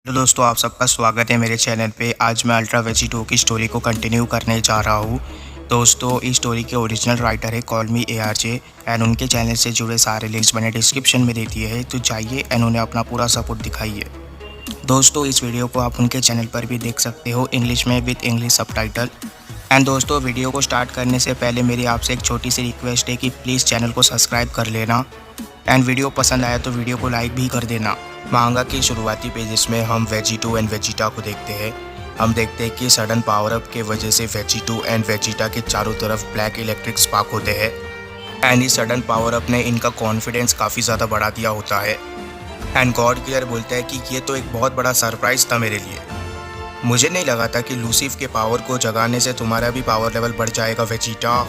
तो दोस्तों आप सबका स्वागत है मेरे चैनल पे। आज मैं अल्ट्रा वेजी 2 की स्टोरी को कंटिन्यू करने जा रहा हूँ। दोस्तों इस स्टोरी के ओरिजिनल राइटर है कॉल मी ARJ एंड उनके चैनल से जुड़े सारे लिंक्स मैंने डिस्क्रिप्शन में दे दिए हैं, तो जाइए एंड उन्हें अपना पूरा सपोर्ट दिखाइए। दोस्तों इस वीडियो को आप उनके चैनल पर भी देख सकते हो इंग्लिश में विद इंग्लिश सबटाइटल। एंड दोस्तों वीडियो को स्टार्ट करने से पहले मेरी आपसे एक छोटी सी रिक्वेस्ट है कि प्लीज़ चैनल को सब्सक्राइब कर लेना एंड वीडियो पसंद आया तो वीडियो को लाइक भी कर देना। मांगा के शुरुआती पेजेस में हम वेजिटो एंड वेजिटा को देखते हैं। हम देखते हैं कि सडन पावर अप के वजह से वेजिटो एंड वेजिटा के चारों तरफ ब्लैक इलेक्ट्रिक स्पार्क होते हैं एंड इस सडन पावर अप ने इनका कॉन्फिडेंस काफ़ी ज़्यादा बढ़ा दिया होता है। एंड गॉड किलर बोलता है कि ये तो एक बहुत बड़ा सरप्राइज़ था मेरे लिए। मुझे नहीं लगा था कि लूसीफ के पावर को जगाने से तुम्हारा भी पावर लेवल बढ़ जाएगा वेजिटा।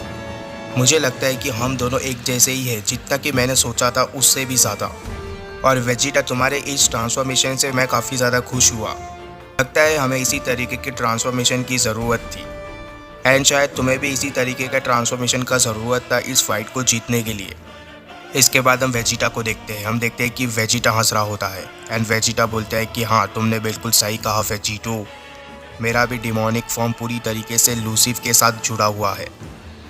मुझे लगता है कि हम दोनों एक जैसे ही हैं, जितना कि मैंने सोचा था उससे भी ज़्यादा। और वेजिटा तुम्हारे इस ट्रांसफॉर्मेशन से मैं काफ़ी ज़्यादा खुश हुआ। लगता है हमें इसी तरीके की ट्रांसफॉर्मेशन की ज़रूरत थी एंड शायद तुम्हें भी इसी तरीके का ट्रांसफॉर्मेशन का ज़रूरत था इस फाइट को जीतने के लिए। इसके बाद हम वेजिटा को देखते हैं। हम देखते हैं कि वेजिटा हंस रहा होता है एंड वेजिटा बोलता है कि हाँ तुमने बिल्कुल सही कहा वेजिटो, मेरा भी डिमोनिक फॉर्म पूरी तरीके से लूसीफ के साथ जुड़ा हुआ है,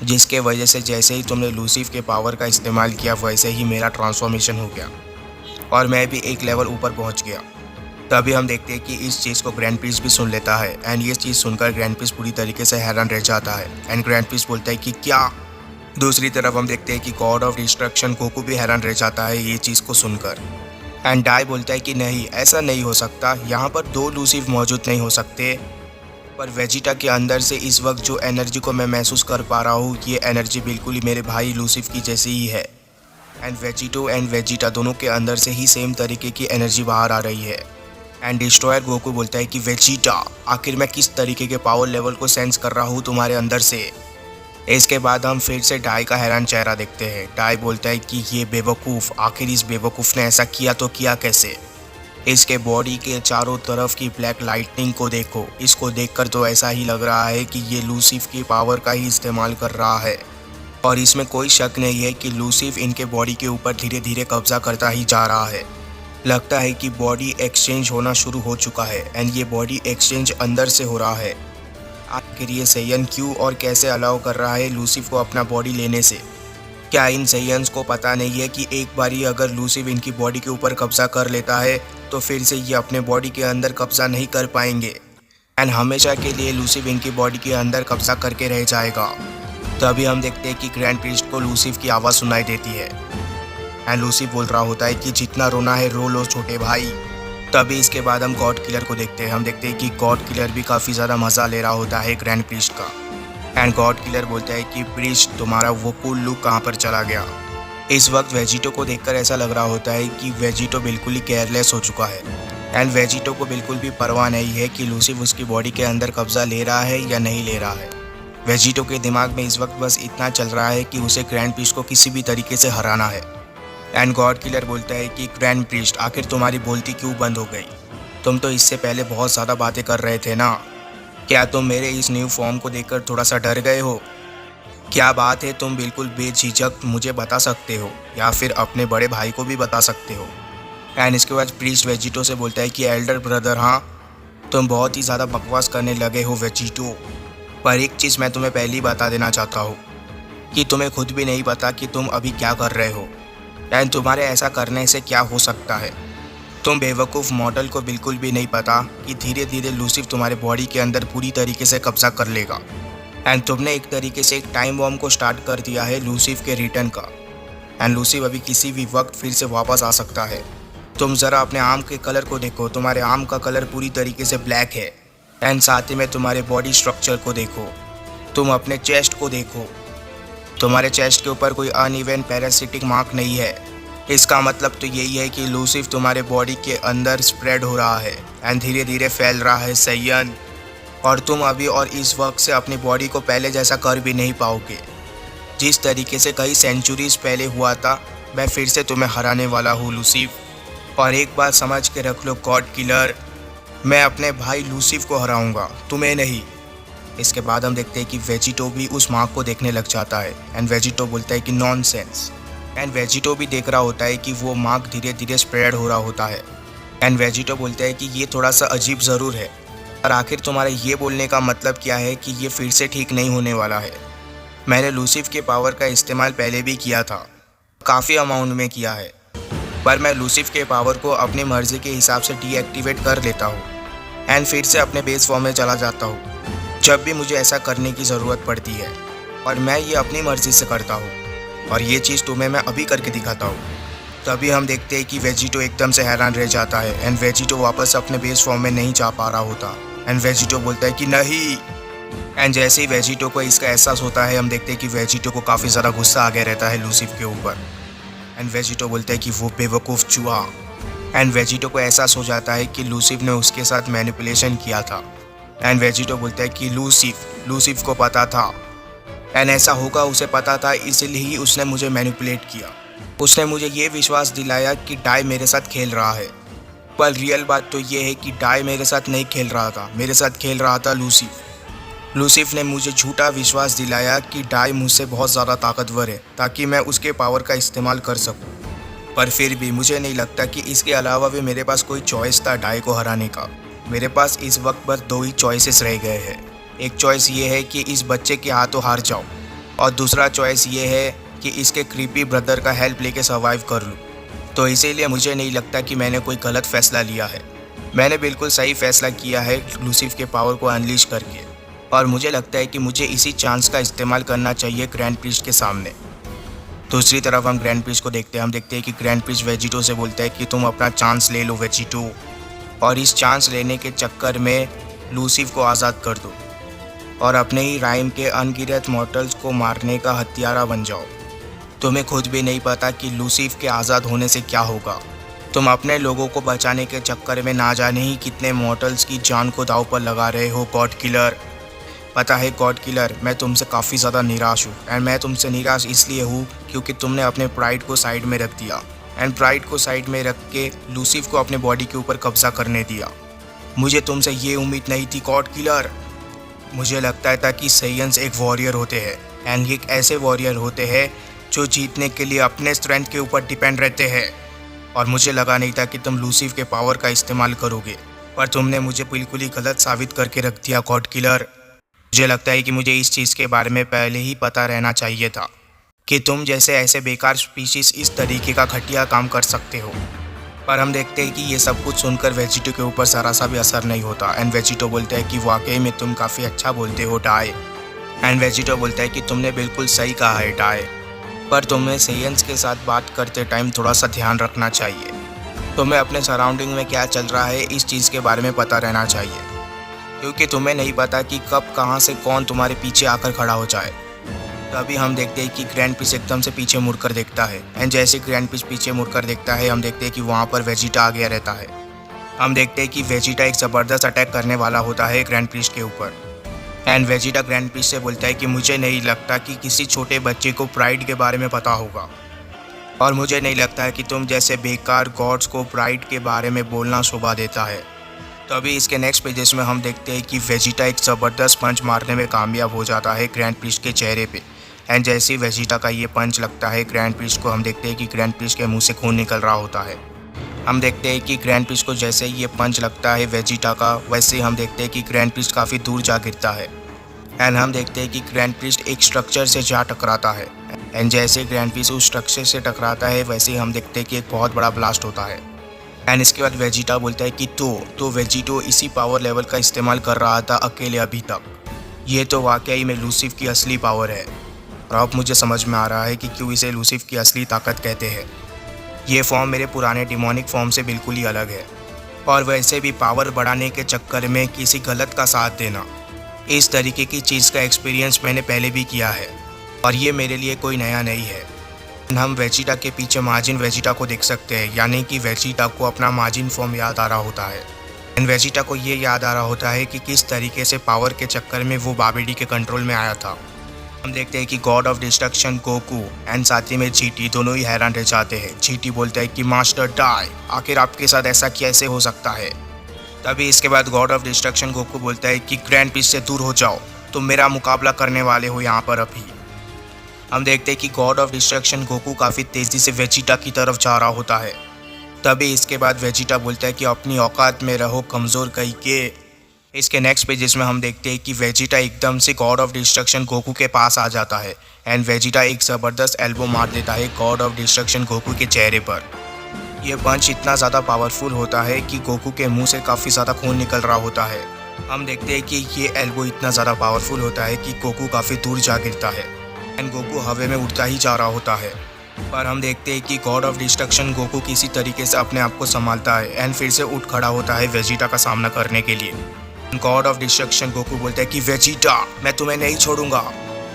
जिसके वजह से जैसे ही तुमने लूसीफ के पावर का इस्तेमाल किया वैसे ही मेरा ट्रांसफॉर्मेशन हो गया और मैं भी एक लेवल ऊपर पहुंच गया। तभी हम देखते हैं कि इस चीज़ को ग्रैंड प्रिंस भी सुन लेता है एंड ये चीज़ सुनकर ग्रैंड प्रिंस पूरी तरीके से हैरान रह जाता है एंड ग्रैंड प्रिंस बोलता है कि क्या। दूसरी तरफ हम देखते हैं कि गॉड ऑफ डिस्ट्रक्शन गोकू भी हैरान रह जाता है ये चीज़ को सुनकर एंड डाई बोलता है कि नहीं ऐसा नहीं हो सकता, यहाँ पर दो लूसीफ मौजूद नहीं हो सकते। पर वेजिटा के अंदर से इस वक्त जो एनर्जी को मैं महसूस कर पा रहा हूँ ये एनर्जी बिल्कुल ही मेरे भाई लूसीफ की जैसी ही है एंड वेजिटो एंड वेजिटा दोनों के अंदर से ही सेम तरीके की एनर्जी बाहर आ रही है। एंड डिस्ट्रॉयर गोकू बोलता है कि वेजिटा आखिर मैं किस तरीके के पावर लेवल को सेंस कर रहा हूँ तुम्हारे अंदर से। इसके बाद हम फिर से डाई का हैरान चेहरा देखते हैं। डाई बोलता है कि ये बेवकूफ़, आखिर इस बेवकूफ़ ने ऐसा किया तो किया कैसे। इसके बॉडी के चारों तरफ की ब्लैक लाइटनिंग को देखो, इसको देखकर तो ऐसा ही लग रहा है कि ये लूसीफ की पावर का ही इस्तेमाल कर रहा है और इसमें कोई शक नहीं है कि लूसीफ इनके बॉडी के ऊपर धीरे धीरे कब्जा करता ही जा रहा है। लगता है कि बॉडी एक्सचेंज होना शुरू हो चुका है एंड ये बॉडी एक्सचेंज अंदर से हो रहा है। आखिर ये सैयन क्यों और कैसे अलाउ कर रहा है लूसीफ को अपना बॉडी लेने से। क्या इन सैयन्स को पता नहीं है कि एक बारी अगर लूसीफ इनकी बॉडी के ऊपर कब्जा कर लेता है तो फिर से ये अपने बॉडी के अंदर कब्जा नहीं कर पाएंगे एंड हमेशा के लिए लूसीफ इनकी बॉडी के अंदर कब्जा करके रह जाएगा। तभी हम देखते हैं कि ग्रैंड प्रीस्ट को लूसीफ की आवाज़ सुनाई देती है एंड लूसीफ बोल रहा होता है कि जितना रोना है रो लो छोटे भाई। तभी इसके बाद हम गॉड किलर को देखते हैं। हम देखते हैं कि गॉड किलर भी काफ़ी ज़्यादा मज़ा ले रहा होता है ग्रैंड प्रीस्ट का एंड गॉड किलर बोलता है कि प्रीस्ट तुम्हारा वो कूल लुक कहाँ पर चला गया। इस वक्त वेजिटो को देखकर ऐसा लग रहा होता है कि वेजिटो बिल्कुल ही केयरलेस हो चुका है एंड वेजिटो को बिल्कुल भी परवाह नहीं है कि लूसीफ उसकी बॉडी के अंदर कब्जा ले रहा है या नहीं ले रहा है। वेजिटो के दिमाग में इस वक्त बस इतना चल रहा है कि उसे ग्रैंड प्रीस्ट को किसी भी तरीके से हराना है। एंड गॉड किलर बोलता है कि ग्रैंड प्रीस्ट आखिर तुम्हारी बोलती क्यों बंद हो गई, तुम तो इससे पहले बहुत ज़्यादा बातें कर रहे थे ना। क्या तुम मेरे इस न्यू फॉर्म को देखकर थोड़ा सा डर गए हो? क्या बात है, तुम बिल्कुल बेझिझक मुझे बता सकते हो या फिर अपने बड़े भाई को भी बता सकते हो। एंड इसके बाद प्रीस्ट वेजिटो से बोलता है कि एल्डर ब्रदर हाँ तुम बहुत ही ज़्यादा बकवास करने लगे हो वेजिटो, पर एक चीज़ मैं तुम्हें पहले ही बता देना चाहता हूँ कि तुम्हें खुद भी नहीं पता कि तुम अभी क्या कर रहे हो एंड तुम्हारे ऐसा करने से क्या हो सकता है। तुम बेवकूफ़ मॉडल को बिल्कुल भी नहीं पता कि धीरे धीरे लूसीफ तुम्हारे बॉडी के अंदर पूरी तरीके से कब्जा कर लेगा एंड तुमने एक तरीके से एक टाइम बॉम्ब को स्टार्ट कर दिया है लूसीफ के रिटर्न का एंड लूसीफ अभी किसी भी वक्त फिर से वापस आ सकता है। तुम ज़रा अपने आर्म के कलर को देखो, तुम्हारे आर्म का कलर पूरी तरीके से ब्लैक है एंड साथ ही में तुम्हारे बॉडी स्ट्रक्चर को देखो, तुम अपने चेस्ट को देखो, तुम्हारे चेस्ट के ऊपर कोई अनइवन पैरासिटिक मार्क नहीं है। इसका मतलब तो यही है कि लूसीफ तुम्हारे बॉडी के अंदर स्प्रेड हो रहा है एंड धीरे धीरे फैल रहा है सैयन, और तुम अभी और इस वक्त से अपनी बॉडी को पहले जैसा कर भी नहीं पाओगे। जिस तरीके से कई सेंचुरीज पहले हुआ था मैं फिर से तुम्हें हराने वाला हूँ लूसीफ, और एक बात समझ के रख लो गॉड किलर, मैं अपने भाई लूसीफ को हराऊंगा, तुम्हें नहीं। इसके बाद हम देखते हैं कि वेजिटो भी उस मार्क को देखने लग जाता है एंड वेजिटो बोलता है कि नॉनसेंस एंड वेजिटो भी देख रहा होता है कि वो मार्क धीरे धीरे स्प्रेड हो रहा होता है एंड वेजिटो बोलता है कि ये थोड़ा सा अजीब ज़रूर है, पर आखिर तुम्हारे ये बोलने का मतलब क्या है कि ये फिर से ठीक नहीं होने वाला है। मैंने लूसीफ के पावर का इस्तेमाल पहले भी किया था, काफ़ी अमाउंट में किया है, पर मैं लूसीफ के पावर को अपनी मर्ज़ी के हिसाब से डीएक्टिवेट कर लेता हूँ एंड फिर से अपने बेस फॉर्म में चला जाता हूँ जब भी मुझे ऐसा करने की ज़रूरत पड़ती है। और मैं ये अपनी मर्ज़ी से करता हूँ, और ये चीज़ तुम्हें मैं अभी करके दिखाता हूँ। तभी हम देखते हैं कि वेजिटो एकदम से हैरान रह जाता है एंड वेजिटो वापस अपने बेस फॉर्म में नहीं जा पा रहा होता। एंड वेजिटो बोलता है कि नहीं। एंड जैसे ही वेजिटो को इसका एहसास होता है, हम देखते हैं कि वेजिटो को काफ़ी ज़्यादा गुस्सा आ गया रहता है लूसीफ के ऊपर। एंड वेजिटो बोलता है कि वो बेवकूफ़ चूहा। एंड वेजिटो को एहसास हो जाता है कि लूसीफ ने उसके साथ मैनिपुलेशन किया था। एंड वेजिटो बोलता है कि लूसीफ को पता था, एंड ऐसा होगा उसे पता था, इसलिए ही उसने मुझे मैनिपुलेट किया। उसने मुझे ये विश्वास दिलाया कि डाई मेरे साथ खेल रहा है, पर रियल बात तो ये है कि डाई मेरे साथ नहीं खेल रहा था, मेरे साथ खेल रहा था लूसीफ। लूसीफ ने मुझे झूठा विश्वास दिलाया कि डाई मुझसे बहुत ज़्यादा ताकतवर है ताकि मैं उसके पावर का इस्तेमाल कर सकूं। पर फिर भी मुझे नहीं लगता कि इसके अलावा भी मेरे पास कोई चॉइस था डाई को हराने का। मेरे पास इस वक्त पर दो ही चॉइसेस रह गए हैं। एक चॉइस ये है कि इस बच्चे के हाथों हार जाओ, और दूसरा चॉइस ये है कि इसके क्रीपी ब्रदर का हेल्प लेके सर्वाइव कर लूँ। तो इसीलिए मुझे नहीं लगता कि मैंने कोई गलत फैसला लिया है। मैंने बिल्कुल सही फैसला किया है लूसीफ के पावर को अनलीश करके, और मुझे लगता है कि मुझे इसी चांस का इस्तेमाल करना चाहिए ग्रैंड प्रीस्ट के सामने। दूसरी तरफ हम ग्रैंड प्रीस्ट को देखते हैं। हम देखते हैं कि ग्रैंड प्रीस्ट वेजिटो से बोलता है कि तुम अपना चांस ले लो वेजिटो, और इस चांस लेने के चक्कर में लूसीफ को आज़ाद कर दो और अपने ही राइम के अनगिनत मॉर्टल्स को मारने का हत्यारा बन जाओ। तुम्हें खुद भी नहीं पता कि लूसीफ के आज़ाद होने से क्या होगा। तुम अपने लोगों को बचाने के चक्कर में ना जाने ही कितने मॉर्टल्स की जान को दांव पर लगा रहे हो गॉड किलर। पता है गॉड किलर, मैं तुमसे काफ़ी ज़्यादा निराश हूँ, एंड मैं तुमसे निराश इसलिए हूँ क्योंकि तुमने अपने प्राइड को साइड में रख दिया, एंड प्राइड को साइड में रख के लूसीफ को अपने बॉडी के ऊपर कब्जा करने दिया। मुझे तुमसे ये उम्मीद नहीं थी गॉड किलर। मुझे लगता था कि सैयंस एक वॉरियर होते हैं, एंड एक ऐसे वॉरियर होते हैं जो जीतने के लिए अपने स्ट्रेंथ के ऊपर डिपेंड रहते हैं। और मुझे लगा नहीं था कि तुम लूसीफ के पावर का इस्तेमाल करोगे, पर तुमने मुझे बिल्कुल ही गलत साबित करके रख दिया गॉड किलर। मुझे लगता है कि मुझे इस चीज़ के बारे में पहले ही पता रहना चाहिए था कि तुम जैसे ऐसे बेकार स्पीशीज़ इस तरीके का घटिया काम कर सकते हो। पर हम देखते हैं कि ये सब कुछ सुनकर वेजिटो के ऊपर ज़रा सा भी असर नहीं होता, एंड वेजिटो बोलता है कि वाकई में तुम काफ़ी अच्छा बोलते हो डाई। एंड वेजिटो बोलता है कि तुमने बिल्कुल सही कहा है डाई, पर तुम्हें सैयंस के साथ बात करते टाइम थोड़ा सा ध्यान रखना चाहिए। तुम्हें अपने सराउंडिंग में क्या चल रहा है इस चीज़ के बारे में पता रहना चाहिए, क्योंकि तुम्हें नहीं पता कि कब कहाँ से कौन तुम्हारे पीछे आकर खड़ा हो जाए। तभी हम देखते हैं कि ग्रैंड पीस एकदम से पीछे मुड़कर देखता है, एंड जैसे ग्रैंड पीस पीछे मुड़कर देखता है, हम देखते हैं कि वहाँ पर वेजिटा आ गया रहता है। हम देखते हैं कि वेजिटा एक ज़बरदस्त अटैक करने वाला होता है ग्रैंड पीस के ऊपर, एंड वेजिटा ग्रैंड पीस से बोलता है कि मुझे नहीं लगता कि किसी छोटे बच्चे को प्राइड के बारे में पता होगा, और मुझे नहीं लगता है कि तुम जैसे बेकार गॉड्स को प्राइड के बारे में बोलना शोभा देता है। तो अभी इसके नेक्स्ट पेजेस में हम देखते हैं कि वेजिटा एक ज़बरदस्त पंच मारने में कामयाब हो जाता है ग्रैंड प्रीस्ट के चेहरे पे, एंड जैसे ही वेजिटा का ये पंच लगता है ग्रैंड प्रीस्ट को, हम देखते हैं कि ग्रैंड प्रीस्ट के मुंह से खून निकल रहा होता है। हम देखते हैं कि ग्रैंड प्रीस्ट को जैसे ही ये पंच लगता है वेजिटा का, वैसे ही हम देखते हैं कि ग्रैंड प्रीस्ट काफ़ी दूर जा गिरता है, एंड हम देखते हैं कि ग्रैंड प्रीस्ट एक स्ट्रक्चर से जा टकराता है, एंड जैसे ग्रैंड प्रीस्ट उस स्ट्रक्चर से टकराता है वैसे ही हम देखते हैं कि एक बहुत बड़ा ब्लास्ट होता है। एंड इसके बाद वेजिटा बोलता है कि तो वेजिटो इसी पावर लेवल का इस्तेमाल कर रहा था अकेले अभी तक। ये तो वाकई में लूसीफ की असली पावर है, और अब मुझे समझ में आ रहा है कि क्यों इसे लूसीफ की असली ताकत कहते हैं। ये फॉर्म मेरे पुराने डिमोनिक फॉर्म से बिल्कुल ही अलग है, और वैसे भी पावर बढ़ाने के चक्कर में किसी गलत का साथ देना, इस तरीके की चीज़ का एक्सपीरियंस मैंने पहले भी किया है, और ये मेरे लिए कोई नया नहीं है। हम वेजिटा के पीछे माजिन वेजिटा को देख सकते हैं, यानी कि वेजिटा को अपना माजिन फॉर्म याद आ रहा होता है, एंड वेजिटा को ये याद आ रहा होता है कि किस तरीके से पावर के चक्कर में वो बाबेडी के कंट्रोल में आया था। हम देखते हैं कि God of destruction Goku and साथ ही में जीटी दोनों ही हैरान रह जाते हैं। जीटी बोलता है कि मास्टर डाई, आखिर आपके साथ ऐसा कैसे हो सकता है। तभी इसके बाद गॉड ऑफ डिस्ट्रक्शन गोकू बोलता है कि ग्रैंड पीस से दूर हो जाओ, तुम मेरा मुकाबला करने वाले हो यहाँ पर अभी। हम देखते हैं कि गॉड ऑफ डिस्ट्रक्शन गोकू काफ़ी तेज़ी से वेजिटा की तरफ जा रहा होता है, तभी इसके बाद वेजिटा बोलता है कि अपनी औकात में रहो कमज़ोर कहीं के। इसके नेक्स्ट पेजेस में हम देखते हैं कि वेजिटा एकदम से गॉड ऑफ डिस्ट्रक्शन गोकू के पास आ जाता है एंड वेजिटा एक ज़बरदस्त एल्बो मार देता है गॉड ऑफ डिस्ट्रक्शन गोकू के चेहरे पर। यह पंच इतना ज़्यादा पावरफुल होता है कि गोकू के मुंह से काफ़ी ज़्यादा खून निकल रहा होता है। हम देखते हैं कि ये एल्बो इतना ज़्यादा पावरफुल होता है कि गोकू काफ़ी दूर जा गिरता है एंड गोकू हवा में उड़ता ही जा रहा होता है। पर हम देखते हैं कि गॉड ऑफ डिस्ट्रक्शन गोकू किसी तरीके से अपने आप को संभालता है एंड फिर से उठ खड़ा होता है वेजिटा का सामना करने के लिए। गॉड ऑफ डिस्ट्रक्शन गोकू बोलता है कि वेजिटा मैं तुम्हें नहीं छोड़ूंगा।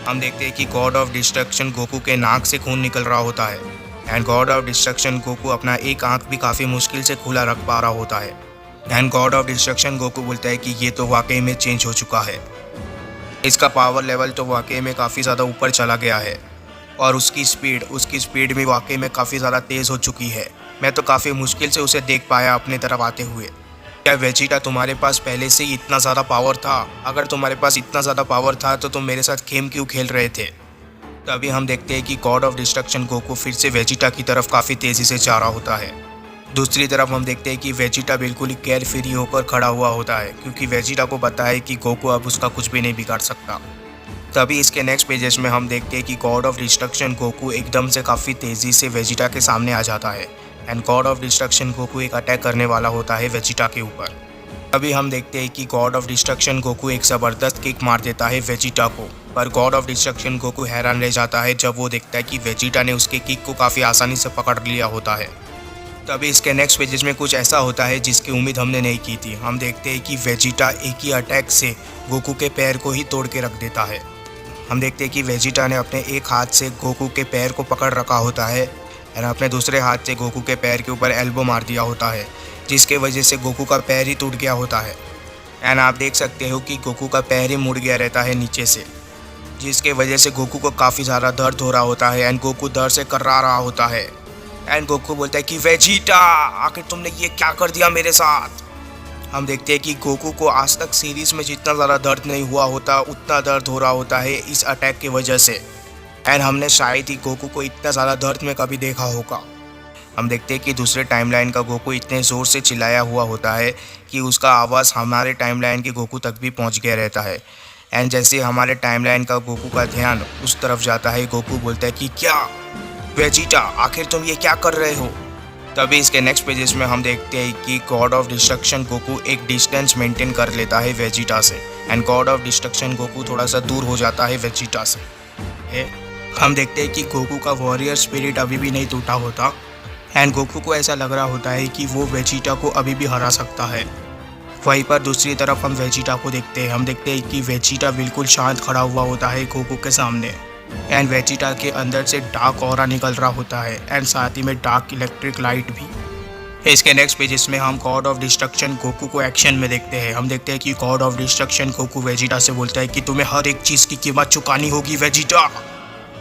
हम देखते हैं कि गॉड ऑफ डिस्ट्रक्शन गोकू के नाक से खून निकल रहा होता है and God of destruction Goku अपना एक आंख भी काफ़ी मुश्किल से खुला रख पा रहा होता है and God of destruction Goku बोलता है कि ये तो वाकई में चेंज हो चुका है। इसका पावर लेवल तो वाकई में काफ़ी ज़्यादा ऊपर चला गया है और उसकी स्पीड भी वाकई में काफ़ी ज़्यादा तेज़ हो चुकी है। मैं तो काफ़ी मुश्किल से उसे देख पाया अपने तरफ आते हुए। क्या वेजिटा तुम्हारे पास पहले से ही इतना ज़्यादा पावर था? अगर तुम्हारे पास इतना ज़्यादा पावर था तो तुम मेरे साथ गेम क्यों खेल रहे थे? तभी हम देखते हैं कि गॉड ऑफ डिस्ट्रक्शन गोकू फिर से वेजिटा की तरफ काफ़ी तेज़ी से जा रहा होता है। दूसरी तरफ हम देखते हैं कि वेजिटा बिल्कुल ही केयर फ्री होकर खड़ा हुआ होता है क्योंकि वेजिटा को पता है कि गोकू अब उसका कुछ भी नहीं बिगाड़ सकता। तभी इसके नेक्स्ट पेजेस में हम देखते हैं कि गॉड ऑफ डिस्ट्रक्शन गोकू एकदम से काफ़ी तेज़ी से वेजिटा के सामने आ जाता है and God of destruction Goku एक अटैक करने वाला होता है वेजिटा के ऊपर। तभी हम देखते हैं कि गॉड ऑफ डिस्ट्रक्शन गोकू एक ज़बरदस्त किक मार देता है वेजिटा को, पर गॉड ऑफ डिस्ट्रक्शन गोकू हैरान रह जाता है जब वो देखता है कि वेजिटा ने उसके किक को काफ़ी आसानी से पकड़ लिया होता है। तभी इसके नेक्स्ट पेजेस में कुछ ऐसा होता है जिसकी उम्मीद हमने नहीं की थी। हम देखते हैं कि वेजिटा एक ही अटैक से गोकू के पैर को ही तोड़ के रख देता है। हम देखते हैं कि वेजिटा ने अपने एक हाथ से गोकू के पैर को पकड़ रखा होता है और अपने दूसरे हाथ से गोकू के पैर के ऊपर एल्बो मार दिया होता है जिसके वजह से गोकू का पैर ही टूट गया होता है एंड आप देख सकते हो कि गोकू का पैर ही मुड़ गया रहता है नीचे से, जिसके वजह से गोकू को काफ़ी ज़्यादा दर्द हो रहा होता है एंड गोकू दर्द से कर्रा रहा होता है एंड गोकू बोलता है कि वेजिटा आखिर तुमने ये क्या कर दिया मेरे साथ। हम देखते हैं कि गोकू को आज तक सीरीज़ में जितना ज़्यादा दर्द नहीं हुआ होता उतना दर्द हो रहा होता है इस अटैक की वजह से एंड हमने शायद ही गोकू को इतना ज़्यादा दर्द में कभी देखा होगा। हम देखते हैं कि दूसरे टाइमलाइन का गोकू इतने ज़ोर से चिल्लाया हुआ होता है कि उसका आवाज़ हमारे टाइमलाइन के गोकू तक भी पहुंच गया रहता है एंड जैसे हमारे टाइमलाइन का गोकू का ध्यान उस तरफ जाता है गोकू बोलता है कि क्या वेजिटा आखिर तुम ये क्या कर रहे हो। तभी इसके नेक्स्ट पेजेस में हम देखते हैं कि गॉड ऑफ डिस्ट्रक्शन गोकू एक डिस्टेंस मेंटेन कर लेता है वेजिटा से and God of destruction Goku थोड़ा सा दूर हो जाता है वेजिटा से। हम देखते हैं कि गोकू का वॉरियर स्पिरिट अभी भी नहीं टूटा होता एंड गोकू को ऐसा लग रहा होता है कि वो वेजिटा को अभी भी हरा सकता है। वहीं पर दूसरी तरफ हम वेजिटा को देखते हैं। हम देखते हैं कि वेजिटा बिल्कुल शांत खड़ा हुआ होता है गोकू के सामने एंड वेजिटा के अंदर से डार्क ऑरा निकल रहा होता है एंड साथ ही में डार्क इलेक्ट्रिक लाइट भी। इसके नेक्स्ट पेजेस में हम गॉड ऑफ डिस्ट्रक्शन गोकू को एक्शन में देखते हैं। हम देखते हैं कि God of destruction Goku Vegeta से बोलता है कि तुम्हें हर एक चीज़ की कीमत चुकानी होगी वेजिटा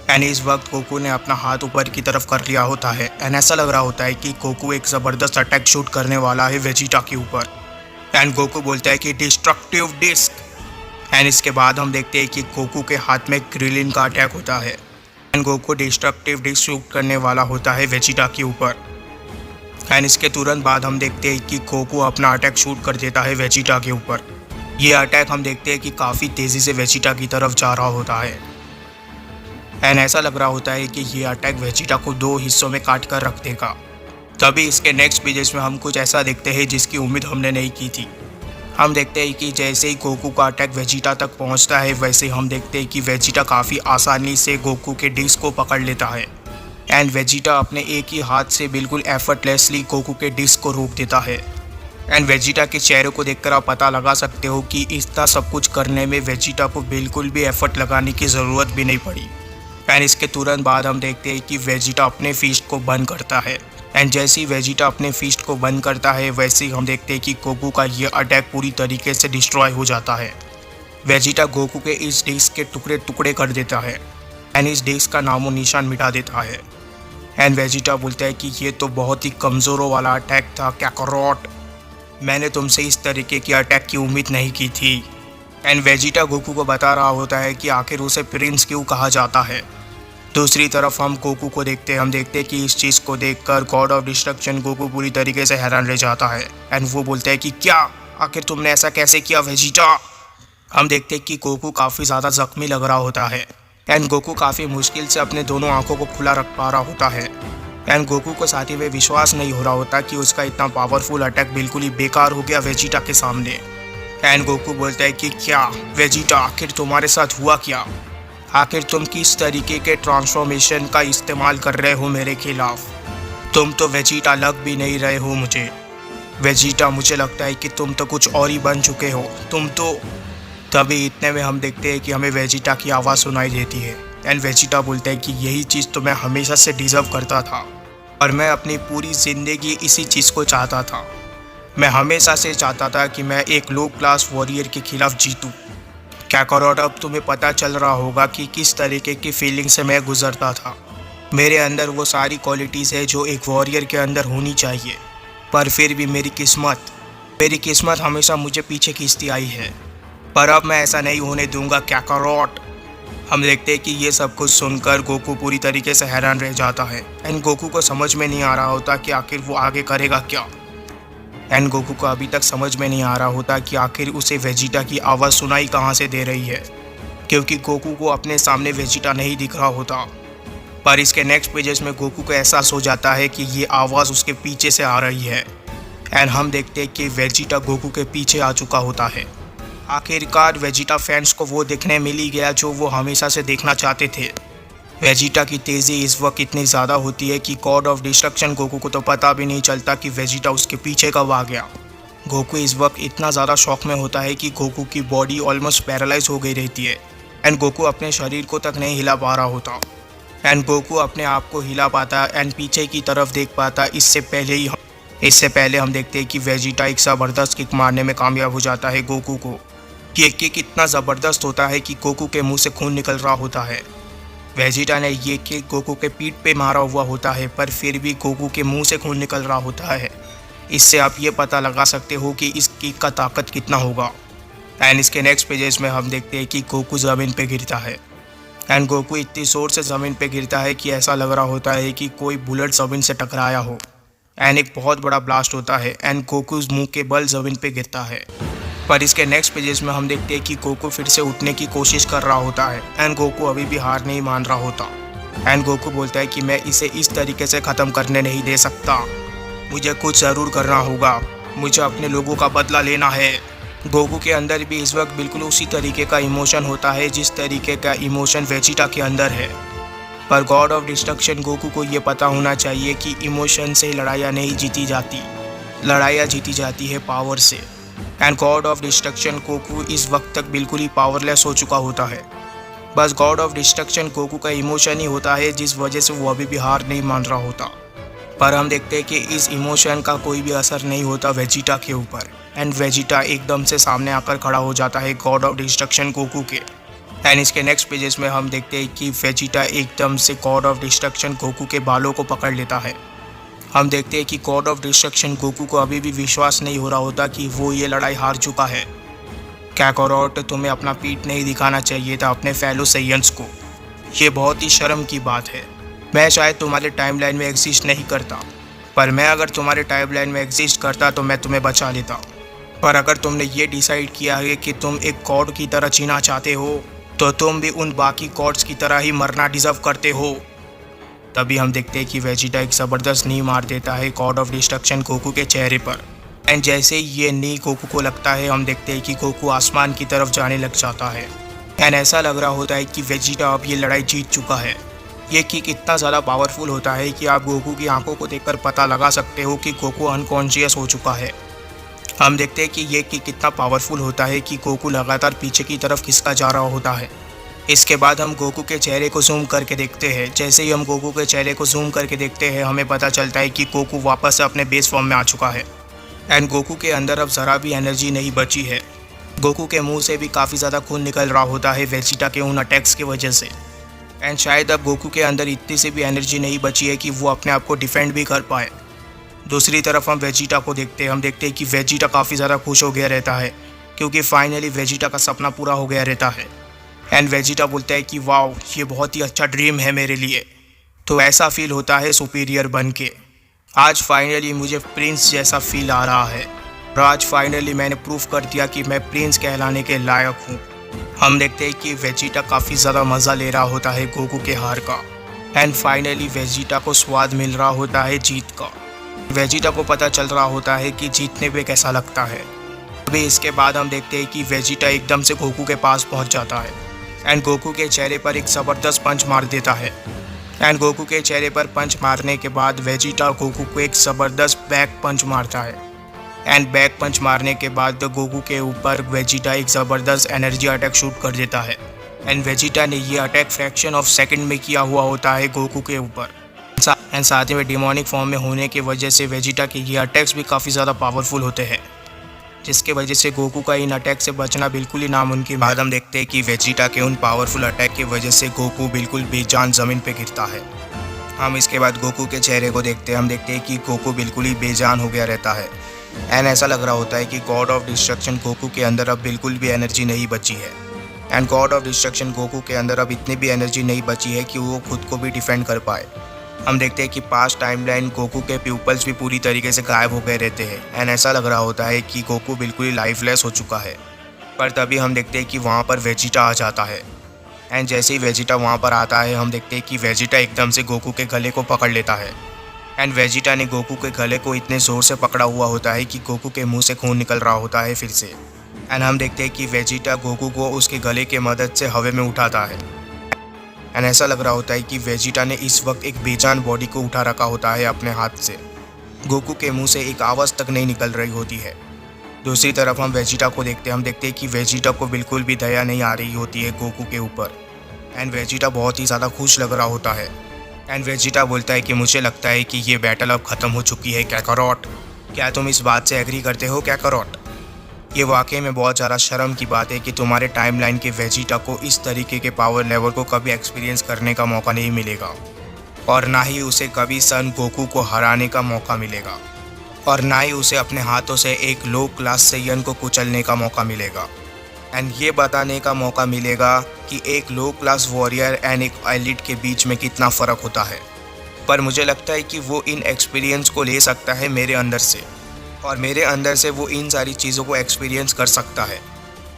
एंड इस वक्त गोकू ने अपना हाथ ऊपर की तरफ कर लिया होता है एंड ऐसा लग रहा होता है कि गोकू एक ज़बरदस्त अटैक शूट करने वाला है वेजिटा के ऊपर एंड गोकू बोलता है कि डिस्ट्रक्टिव डिस्क एंड इसके बाद हम देखते हैं कि गोकू के हाथ में क्रिलिन का अटैक होता है and Goku destructive disc shoot करने वाला होता है वेजिटा के ऊपर एंड इसके तुरंत बाद हम देखते हैं कि गोकू अपना अटैक शूट कर देता है वेजिटा के ऊपर। ये अटैक हम देखते हैं कि काफ़ी तेज़ी से वेजिटा की तरफ जा रहा होता है एंड ऐसा लग रहा होता है कि ये अटैक वेजिटा को दो हिस्सों में काट कर रख देगा। तभी इसके नेक्स्ट पेजेस में हम कुछ ऐसा देखते हैं जिसकी उम्मीद हमने नहीं की थी। हम देखते हैं कि जैसे ही गोकू का अटैक वेजिटा तक पहुंचता है वैसे हम देखते हैं कि वेजिटा काफ़ी आसानी से गोकू के डिस्क को पकड़ लेता है एंड वेजिटा अपने एक ही हाथ से बिल्कुल एफर्टलेसली गोकू के डिस्क को रोक देता है एंड वेजिटा के चेहरे को देखकर आप पता लगा सकते हो कि इतना सब कुछ करने में वेजिटा को बिल्कुल भी एफर्ट लगाने की ज़रूरत भी नहीं पड़ी एंड इसके तुरंत बाद हम देखते हैं कि वेजिटा अपने फीस्ट को बंद करता है एंड जैसे ही वेजिटा अपने फीस्ट को बंद करता है वैसे ही हम देखते हैं कि गोकू का ये अटैक पूरी तरीके से डिस्ट्रॉय हो जाता है। वेजिटा गोकू के इस डिस्क के टुकड़े टुकड़े कर देता है एंड इस डिस्क का नामो निशान मिटा देता है एंड वेजिटा बोलता है कि ये तो बहुत ही कमज़ोरों वाला अटैक था काकारोट, मैंने तुमसे इस तरीके की अटैक की उम्मीद नहीं की थी एंड वेजिटा गोकू को बता रहा होता है कि आखिर उसे प्रिंस क्यों कहा जाता है दूसरी तरफ हम गोकू को देखते हैं। हम देखते हैं कि इस चीज़ को देखकर गॉड ऑफ डिस्ट्रक्शन गोकू पूरी तरीके से हैरान रह जाता है एंड वो बोलता है कि क्या, आखिर तुमने ऐसा कैसे किया वेजिटा। हम देखते हैं कि गोकू काफ़ी ज़्यादा जख्मी लग रहा होता है एंड गोकू काफ़ी मुश्किल से अपने दोनों आंखों को खुला रख पा रहा होता है एंड गोकू को साथ ही में विश्वास नहीं हो रहा होता कि उसका इतना पावरफुल अटैक बिल्कुल ही बेकार हो गया वेजिटा के सामने। एंड गोकू बोलता है कि क्या वेजिटा, आखिर तुम्हारे साथ हुआ क्या, आखिर तुम किस तरीके के ट्रांसफॉर्मेशन का इस्तेमाल कर रहे हो मेरे खिलाफ। तुम तो वेजिटा लग भी नहीं रहे हो मुझे। वेजिटा, मुझे लगता है कि तुम तो कुछ और ही बन चुके हो, तुम तो। तभी इतने में हम देखते हैं कि हमें वेजिटा की आवाज़ सुनाई देती है एंड वेजिटा बोलता है कि यही चीज़ तो मैं हमेशा से डिज़र्व करता था और मैं अपनी पूरी ज़िंदगी इसी चीज़ को चाहता था। मैं हमेशा से चाहता था कि मैं एक लो क्लास वॉरियर के खिलाफ जीतूं। काकारोट, अब तुम्हें पता चल रहा होगा कि किस तरीके की फीलिंग से मैं गुजरता था। मेरे अंदर वो सारी क्वालिटीज़ है जो एक वॉरियर के अंदर होनी चाहिए, पर फिर भी मेरी किस्मत हमेशा मुझे पीछे खींचती आई है। पर अब मैं ऐसा नहीं होने दूंगा काकारोट। हम देखते हैं कि ये सब कुछ सुनकर गोकू पूरी तरीके से हैरान रह जाता है एंड गोकू को समझ में नहीं आ रहा होता कि आखिर वो आगे करेगा क्या। एंड गोकू को अभी तक समझ में नहीं आ रहा होता कि आखिर उसे वेजिटा की आवाज़ सुनाई कहाँ से दे रही है, क्योंकि गोकू को अपने सामने वेजिटा नहीं दिख रहा होता। पर इसके नेक्स्ट पेजेस में गोकू को एहसास हो जाता है कि ये आवाज़ उसके पीछे से आ रही है एंड हम देखते हैं कि वेजिटा गोकू के पीछे आ चुका होता है। आखिरकार वेजिटा फैंस को वो देखने मिल ही गया जो वो हमेशा से देखना चाहते थे। वेजिटा की तेज़ी इस वक्त इतनी ज़्यादा होती है कि गॉड ऑफ डिस्ट्रक्शन गोकू को तो पता भी नहीं चलता कि वेजिटा उसके पीछे कब आ गया। गोकू इस वक्त इतना ज़्यादा शॉक में होता है कि गोकू की बॉडी ऑलमोस्ट पैरालाइज हो गई रहती है एंड गोकू अपने शरीर को तक नहीं हिला पा रहा होता एंड गोकू अपने आप को हिला पाता एंड पीछे की तरफ देख पाता। इससे पहले हम देखते हैं कि वेजिटा एक ज़बरदस्त किक मारने में कामयाब हो जाता है गोकू को। ये किक इतना ज़बरदस्त होता है कि गोकू के मुंह से खून निकल रहा होता है। वेजिटा ने ये किक गोकू के पीठ पे मारा हुआ होता है, पर फिर भी गोकू के मुंह से खून निकल रहा होता है। इससे आप ये पता लगा सकते हो कि इस किक का ताकत कितना होगा। एंड इसके नेक्स्ट पेजेस में हम देखते हैं कि गोकू ज़मीन पे गिरता है एंड गोकू इतनी ज़ोर से ज़मीन पे गिरता है कि ऐसा लग रहा होता है कि कोई बुलेट ज़मीन से टकराया हो एंड एक बहुत बड़ा ब्लास्ट होता है एंड गोकू मुंह के बल ज़मीन पे गिरता है। पर इसके नेक्स्ट पेजेस में हम देखते हैं कि गोकू फिर से उठने की कोशिश कर रहा होता है एंड गोकू अभी भी हार नहीं मान रहा होता एंड गोकू बोलता है कि मैं इसे इस तरीके से ख़त्म करने नहीं दे सकता, मुझे कुछ ज़रूर करना होगा, मुझे अपने लोगों का बदला लेना है। गोकू के अंदर भी इस वक्त बिल्कुल उसी तरीके का इमोशन होता है जिस तरीके का इमोशन वेजिटा के अंदर है। पर गॉड ऑफ डिस्ट्रक्शन गोकू को ये पता होना चाहिए कि इमोशन से लड़ाइयाँ नहीं जीती जाती, लड़ाइयाँ जीती जाती है पावर से। And God of destruction Goku इस वक्त तक बिल्कुल ही पावरलेस हो चुका होता है। बस गॉड ऑफ डिस्ट्रक्शन गोकू का इमोशन ही होता है जिस वजह से वो अभी भी हार नहीं मान रहा होता। पर हम देखते हैं कि इस इमोशन का कोई भी असर नहीं होता वेजिटा के ऊपर एंड वेजिटा एकदम से सामने आकर खड़ा हो जाता है गॉड ऑफ डिस्ट्रक्शन गोकू के। एंड इसके नेक्स्ट पेजेस में हम देखते हैं कि वेजिटा एकदम से गॉड ऑफ डिस्ट्रक्शन गोकू के बालों को पकड़ लेता है। हम देखते हैं कि गॉड ऑफ डिस्ट्रक्शन गोकू को अभी भी विश्वास नहीं हो रहा होता कि वो ये लड़ाई हार चुका है। काकारोट, तुम्हें अपना पीठ नहीं दिखाना चाहिए था अपने फेलो सैयंस को, ये बहुत ही शर्म की बात है। मैं शायद तुम्हारे टाइमलाइन में एग्जिस्ट नहीं करता, पर मैं अगर तुम्हारे टाइमलाइन में एग्जिस्ट करता तो मैं तुम्हें बचा लेता। पर अगर तुमने ये डिसाइड किया है कि तुम एक गॉड की तरह जीना चाहते हो तो तुम भी उन बाकी गॉड्स की तरह ही मरना डिजर्व करते हो। तभी हम देखते हैं कि वेजिटा एक ज़बरदस्त नी मार देता है गॉड ऑफ डिस्ट्रक्शन गोकू के चेहरे पर एंड जैसे ही ये नी गोकू को लगता है हम देखते हैं कि गोकू आसमान की तरफ जाने लग जाता है एंड ऐसा लग रहा होता है कि वेजिटा अब ये लड़ाई जीत चुका है। ये किक इतना ज़्यादा पावरफुल होता है कि आप गोकू की आंखों को देखकर पता लगा सकते हो कि गोकू अनकॉन्शियस हो चुका है। हम देखते हैं कि ये किक कितना पावरफुल होता है कि गोकू लगातार पीछे की तरफ खिसका जा रहा होता है। इसके बाद हम गोकू के चेहरे को जूम करके देखते हैं। जैसे ही हम गोकू के चेहरे को जूम करके देखते हैं हमें पता चलता है कि गोकू वापस से अपने बेस फॉर्म में आ चुका है एंड गोकू के अंदर अब ज़रा भी एनर्जी नहीं बची है। गोकू के मुंह से भी काफ़ी ज़्यादा खून निकल रहा होता है वेजिटा के उन अटैक्स की वजह से एंड शायद अब गोकू के अंदर इतनी सी भी एनर्जी नहीं बची है कि वो अपने आप को डिफेंड भी कर पाए। दूसरी तरफ हम वेजिटा को देखते हैं। हम देखते हैं कि वेजिटा काफ़ी ज़्यादा खुश हो गया रहता है क्योंकि फाइनली वेजिटा का सपना पूरा हो गया रहता है एंड वेजिटा बोलता है कि वाओ, ये बहुत ही अच्छा ड्रीम है मेरे लिए। तो ऐसा फील होता है सुपीरियर बन के। आज फाइनली मुझे प्रिंस जैसा फील आ रहा है और आज फाइनली मैंने प्रूफ कर दिया कि मैं प्रिंस कहलाने के लायक हूँ। हम देखते हैं कि वेजिटा काफ़ी ज़्यादा मज़ा ले रहा होता है गोकू के हार का। एंड फाइनली वेजिटा को स्वाद मिल रहा होता है जीत का। वेजिटा को पता चल रहा होता है कि जीतने पे कैसा लगता है। अभी इसके बाद हम देखते हैं कि वेजिटा एकदम से गोकू के पास पहुंच जाता है एंड गोकू के चेहरे पर एक ज़बरदस्त पंच मार देता है। एंड गोकू के चेहरे पर पंच मारने के बाद वेजिटा गोकू को एक ज़बरदस्त बैक पंच मारता है। एंड बैक पंच मारने के बाद गोकू के ऊपर वेजिटा एक ज़बरदस्त एनर्जी अटैक शूट कर देता है। एंड वेजिटा ने ये अटैक फ्रैक्शन ऑफ सेकंड में किया हुआ होता है गोकू के ऊपर। एंड साथ ही में डिमोनिक फॉर्म में होने की वजह से वेजिटा के ये अटैक्स भी काफ़ी ज़्यादा पावरफुल होते हैं, जिसके वजह से गोकू का इन अटैक से बचना बिल्कुल ही नामुमकिन। बाद हम देखते हैं कि वेजिटा के उन पावरफुल अटैक की वजह से गोकू बिल्कुल बेजान ज़मीन पे गिरता है। हम इसके बाद गोकू के चेहरे को देखते हैं। हम देखते हैं कि गोकू बिल्कुल ही बेजान हो गया रहता है एंड ऐसा लग रहा होता है कि गॉड ऑफ डिस्ट्रक्शन गोकू के अंदर अब बिल्कुल भी एनर्जी नहीं बची है। And God of destruction Goku के अंदर अब इतनी भी एनर्जी नहीं बची है कि वो खुद को भी डिफेंड कर पाए। हम देखते हैं कि पास्ट टाइमलाइन गोकू के प्यूपल्स भी पूरी तरीके से गायब हो गए रहते हैं एंड ऐसा लग रहा होता है कि गोकू बिल्कुल ही लाइफलेस हो चुका है। पर तभी हम देखते हैं कि वहाँ पर वेजिटा आ जाता है। एंड जैसे ही वेजिटा वहाँ पर आता है हम देखते हैं कि वेजिटा एकदम से गोकू के गले को पकड़ लेता है। एंड वेजिटा ने गोकू के गले को इतने ज़ोर से पकड़ा हुआ होता है कि गोकू के मुंह से खून निकल रहा होता है फिर से। एंड हम देखते हैं कि वेजिटा गोकू को उसके गले के मदद से हवा में उठाता है। एंड ऐसा लग रहा होता है कि वेजिटा ने इस वक्त एक बेजान बॉडी को उठा रखा होता है अपने हाथ से। गोकू के मुंह से एक आवाज़ तक नहीं निकल रही होती है। दूसरी तरफ हम वेजिटा को देखते हैं। हम देखते हैं कि वेजिटा को बिल्कुल भी दया नहीं आ रही होती है गोकू के ऊपर। एंड वेजिटा बहुत ही ज़्यादा खुश लग रहा होता है। एंड वेजिटा बोलता है कि मुझे लगता है कि ये बैटल अब ख़त्म हो चुकी है कैकारोट। क्या तुम इस बात से एग्री करते हो कैकारोट? ये वाकई में बहुत ज़्यादा शर्म की बात है कि तुम्हारे टाइमलाइन के वेजिटा को इस तरीके के पावर लेवल को कभी एक्सपीरियंस करने का मौका नहीं मिलेगा और ना ही उसे कभी सन गोकू को हराने का मौका मिलेगा और ना ही उसे अपने हाथों से एक लो क्लास सेयन को कुचलने का मौका मिलेगा। एंड ये बताने का मौका मिलेगा कि एक लो क्लास वॉरियर एंड एक एलिट के बीच में कितना फ़र्क होता है। पर मुझे लगता है कि वो इन एक्सपीरियंस को ले सकता है मेरे अंदर से और मेरे अंदर से वो इन सारी चीज़ों को एक्सपीरियंस कर सकता है।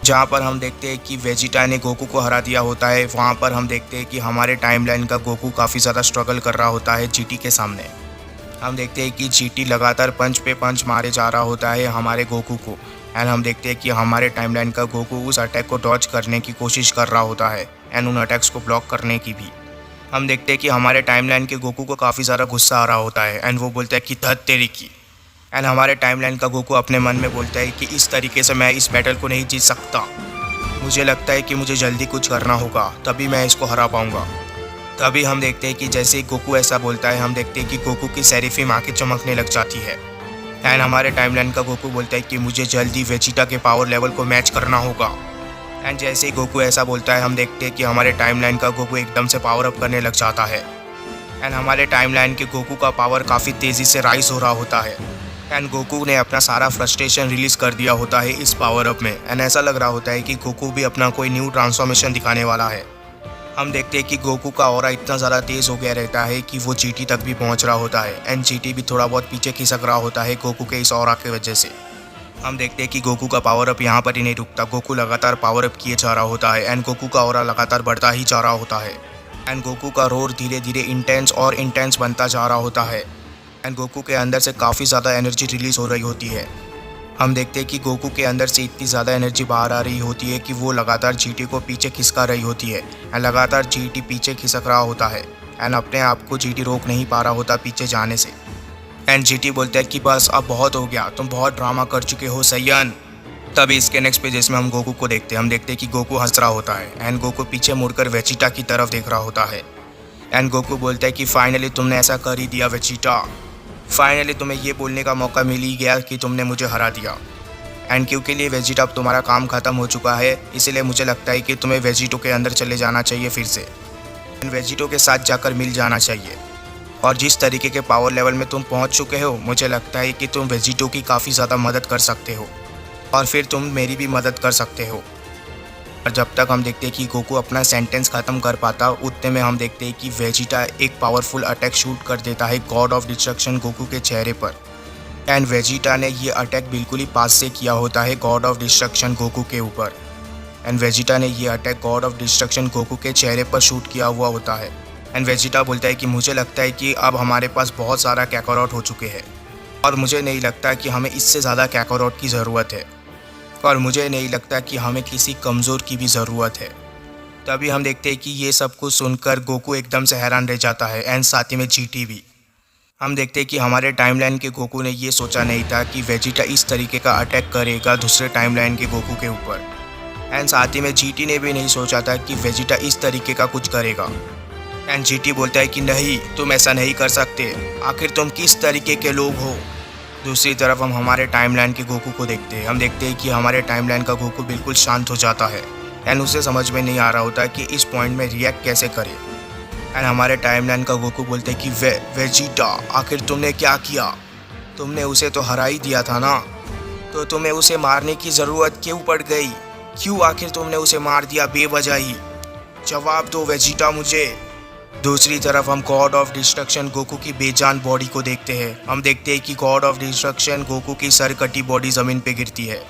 जहाँ पर हम देखते हैं कि वेजिटा ने गोकू को हरा दिया होता है, वहाँ पर हम देखते हैं कि हमारे टाइमलाइन का गोकू काफ़ी ज़्यादा स्ट्रगल कर रहा होता है जीटी के सामने। हम देखते हैं कि जीटी लगातार पंच पे पंच मारे जा रहा होता है हमारे गोकू को। एंड हम देखते हैं कि हमारे टाइमलाइन का गोकू उस अटैक को डॉज करने की कोशिश कर रहा होता है एंड उन अटैक्स को ब्लॉक करने की भी। हम देखते हैं कि हमारे टाइमलाइन के गोकू को काफ़ी ज़्यादा गुस्सा आ रहा होता है एंड वो बोलता है कि धत तेरी की। एंड हमारे टाइमलाइन का गोकू अपने मन में बोलता है कि इस तरीके से मैं इस बैटल को नहीं जीत सकता। मुझे लगता है कि मुझे जल्दी कुछ करना होगा, तभी मैं इसको हरा पाऊँगा। तभी हम देखते हैं कि जैसे ही गोकू ऐसा बोलता है हम देखते हैं कि गोकू की सेरिफिम आँखें चमकने लग जाती है। एंड हमारे टाइमलाइन का गोकू बोलता है कि मुझे जल्दी वेजिटा के पावर लेवल को मैच करना होगा। एंड जैसे ही गोकू ऐसा बोलता है हम देखते हैं कि हमारे टाइमलाइन का गोकू एकदम से पावर अप करने लग जाता है। एंड हमारे टाइमलाइन के गोकू का पावर काफ़ी तेज़ी से राइज हो रहा होता है। एंड गोकू ने अपना सारा फ्रस्ट्रेशन रिलीज़ कर दिया होता है इस पावर अप में। एंड ऐसा लग रहा होता है कि गोकू भी अपना कोई न्यू ट्रांसफॉर्मेशन दिखाने वाला है। हम देखते हैं कि गोकू का ऑरा इतना ज़्यादा तेज़ हो गया रहता है कि वो जीटी तक भी पहुंच रहा होता है एंड जीटी भी थोड़ा बहुत पीछे खिसक रहा होता है गोकू के इस ऑरा की वजह से। हम देखते हैं कि गोकू का पावर अप यहाँ पर ही नहीं रुकता। गोकू लगातार पावर अप किए जा रहा होता है एंड गोकू का ऑरा लगातार बढ़ता ही जा रहा होता है। एंड गोकू का रोर धीरे धीरे इंटेंस और इंटेंस बनता जा रहा होता है एंड गोकू के अंदर से काफ़ी ज़्यादा एनर्जी रिलीज़ हो रही होती है। हम देखते हैं कि गोकू के अंदर से इतनी ज़्यादा एनर्जी बाहर आ रही होती है कि वो लगातार जीटी को पीछे खिसका रही होती है एंड लगातार जीटी पीछे खिसक रहा होता है एंड अपने आप को जीटी रोक नहीं पा रहा होता पीछे जाने से। एंड जीटी बोलता है कि बस अब बहुत हो गया, तुम बहुत ड्रामा कर चुके हो सैयन। तभी इसके नेक्स्ट पेजेस में हम गोकू को देखते हैं। हम देखते हैं कि गोकू हंस रहा होता है एंड गोकू पीछे मुड़कर वेजिटा की तरफ देख रहा होता है। एंड गोकू बोलता है कि फाइनली तुमने ऐसा कर ही दिया वेजिटा। फाइनली तुम्हें ये बोलने का मौका मिल ही गया कि तुमने मुझे हरा दिया। एंड क्योंकि लिए वेजिटा अब तुम्हारा काम ख़त्म हो चुका है, इसलिए मुझे लगता है कि तुम्हें वेजिटो के अंदर चले जाना चाहिए फिर से एंड वेजिटो के साथ जाकर मिल जाना चाहिए। और जिस तरीके के पावर लेवल में तुम पहुंच चुके हो मुझे लगता है कि तुम वेजिटो की काफ़ी ज़्यादा मदद कर सकते हो और फिर तुम मेरी भी मदद कर सकते हो। और जब तक हम देखते हैं कि गोकू अपना सेंटेंस ख़त्म कर पाता, उतने में हम देखते हैं कि वेजिटा एक पावरफुल अटैक शूट कर देता है गॉड ऑफ डिस्ट्रक्शन गोकू के चेहरे पर। एंड वेजिटा ने ये अटैक बिल्कुल ही पास से किया होता है गॉड ऑफ डिस्ट्रक्शन गोकू के ऊपर। एंड वेजिटा ने ये attack God of destruction Goku के चेहरे पर शूट किया हुआ होता है। एंड वेजिटा बोलता है कि मुझे लगता है कि अब हमारे पास बहुत सारा कैकारोट हो चुके हैं और मुझे नहीं लगता कि हमें इससे ज़्यादा कैकारोट की ज़रूरत है, और मुझे नहीं लगता कि हमें किसी कमज़ोर की भी ज़रूरत है। तभी हम देखते हैं कि ये सब कुछ सुनकर गोकू एकदम से हैरान रह जाता है एंड साथ ही में जीटी भी। हम देखते हैं कि हमारे टाइमलाइन के गोकू ने ये सोचा नहीं था कि वेजिटा इस तरीके का अटैक करेगा दूसरे टाइमलाइन के गोकू के ऊपर। एंड साथ ही में जीटी ने भी नहीं सोचा था कि वेजिटा इस तरीके का कुछ करेगा। एंड जीटी बोलता है कि नहीं, तुम ऐसा नहीं कर सकते, आखिर तुम किस तरीके के लोग हो। दूसरी तरफ हम हमारे टाइमलाइन के गोकू को देखते हैं। हम देखते हैं कि हमारे टाइमलाइन का गोकू बिल्कुल शांत हो जाता है एंड उसे समझ में नहीं आ रहा होता कि इस पॉइंट में रिएक्ट कैसे करे। एंड हमारे टाइमलाइन का गोकू बोलते हैं कि वेजिटा, आखिर तुमने क्या किया? तुमने उसे तो हरा ही दिया था ना, तो तुम्हें उसे मारने की ज़रूरत क्यों पड़ गई? क्यों आखिर तुमने उसे मार दिया बेवजह ही? जवाब दो वेजिटा मुझे। दूसरी तरफ हम गॉड ऑफ डिस्ट्रक्शन गोकू की बेजान बॉडी को देखते हैं। हम देखते हैं कि गॉड ऑफ डिस्ट्रक्शन गोकू की सर कटी बॉडी ज़मीन पे गिरती है।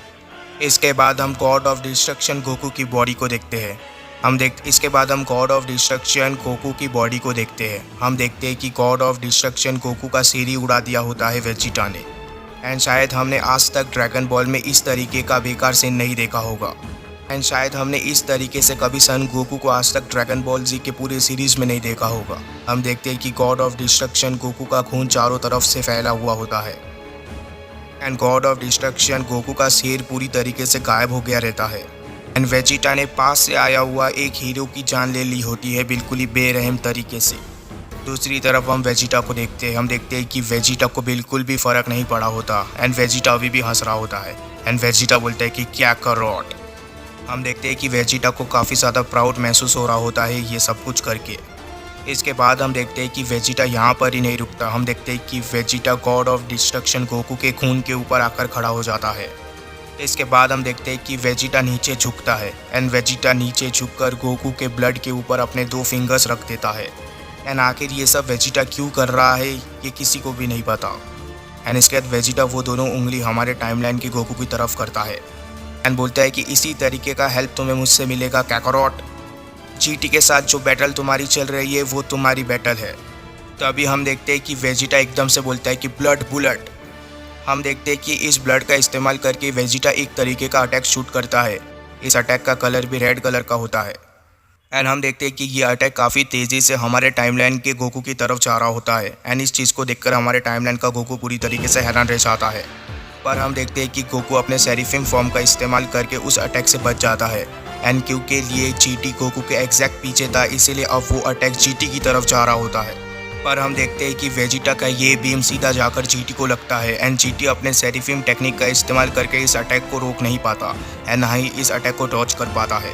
इसके बाद हम गॉड ऑफ डिस्ट्रक्शन गोकू की बॉडी को देखते हैं। इसके बाद हम गॉड ऑफ डिस्ट्रक्शन गोकू की बॉडी को देखते हैं। हम देखते हैं कि गॉड ऑफ डिस्ट्रक्शन गोकू का सिर ही उड़ा दिया होता है वेजिटा ने। एंड शायद हमने आज तक ड्रैगन बॉल में इस तरीके का बेकार सीन नहीं देखा होगा। एंड शायद हमने इस तरीके से कभी सन गोकू को आज तक ड्रैगन बॉल जी के पूरे सीरीज़ में नहीं देखा होगा। हम देखते हैं कि गॉड ऑफ डिस्ट्रक्शन गोकू का खून चारों तरफ से फैला हुआ होता है and God of destruction Goku का सिर पूरी तरीके से गायब हो गया रहता है। एंड वेजिटा ने पास से आया हुआ एक हीरो की जान ले ली होती है बिल्कुल ही बेरहम तरीके से। दूसरी तरफ हम वेजिटा को देखते हैं। हम देखते हैं कि वेजिटा को बिल्कुल भी फ़र्क नहीं पड़ा होता एंड वेजिटा अभी भी हंस रहा होता है। एंड वेजिटा बोलता है कि क्या करोट। हम देखते हैं कि वेजिटा को काफ़ी ज़्यादा प्राउड महसूस हो रहा होता है ये सब कुछ करके। इसके बाद हम देखते हैं कि वेजिटा यहाँ पर ही नहीं रुकता। हम देखते हैं कि Vegeta God of destruction Goku के खून के ऊपर आकर खड़ा हो जाता है। इसके बाद हम देखते हैं कि वेजिटा नीचे झुकता है एंड वेजिटा नीचे झुककर गोकू के ब्लड के ऊपर अपने 2 फिंगर्स रख देता है। एंड आखिर ये सब वेजिटा क्यों कर रहा है ये किसी को भी नहीं पता। एंड इसके बाद वेजिटा वो दोनों उंगली हमारे टाइमलाइन के गोकू की तरफ करता है एंड बोलता है कि इसी तरीके का हेल्प तुम्हें मुझसे मिलेगा कैकारोट। जीटी के साथ जो बैटल तुम्हारी चल रही है वो तुम्हारी बैटल है। तो अभी हम देखते हैं कि वेजिटा एकदम से बोलता है कि ब्लड बुलेट। हम देखते हैं कि इस ब्लड का इस्तेमाल करके वेजिटा एक तरीके का अटैक शूट करता है। इस अटैक का कलर भी रेड कलर का होता है। एंड हम देखते हैं कि ये अटैक काफ़ी तेज़ी से हमारे टाइमलाइन के गोकू की तरफ जा रहा होता है। एंड इस चीज़ को देखकर हमारे टाइमलाइन का गोकू पूरी तरीके से हैरान रह जाता है। पर हम देखते हैं कि गोकू अपने सेरिफिम फॉर्म का इस्तेमाल करके उस अटैक से बच जाता है। एंड क्योंकि लिए जीटी गोकू के एग्जैक्ट पीछे था, इसीलिए अब वो अटैक जीटी की तरफ जा रहा होता है। पर हम देखते हैं कि वेजिटा का ये बीम सीधा जाकर जीटी को लगता है एंड जीटी अपने सेरिफिम टेक्निक का इस्तेमाल करके इस अटैक को रोक नहीं पाता एंड ना ही इस अटैक को डॉज कर पाता है।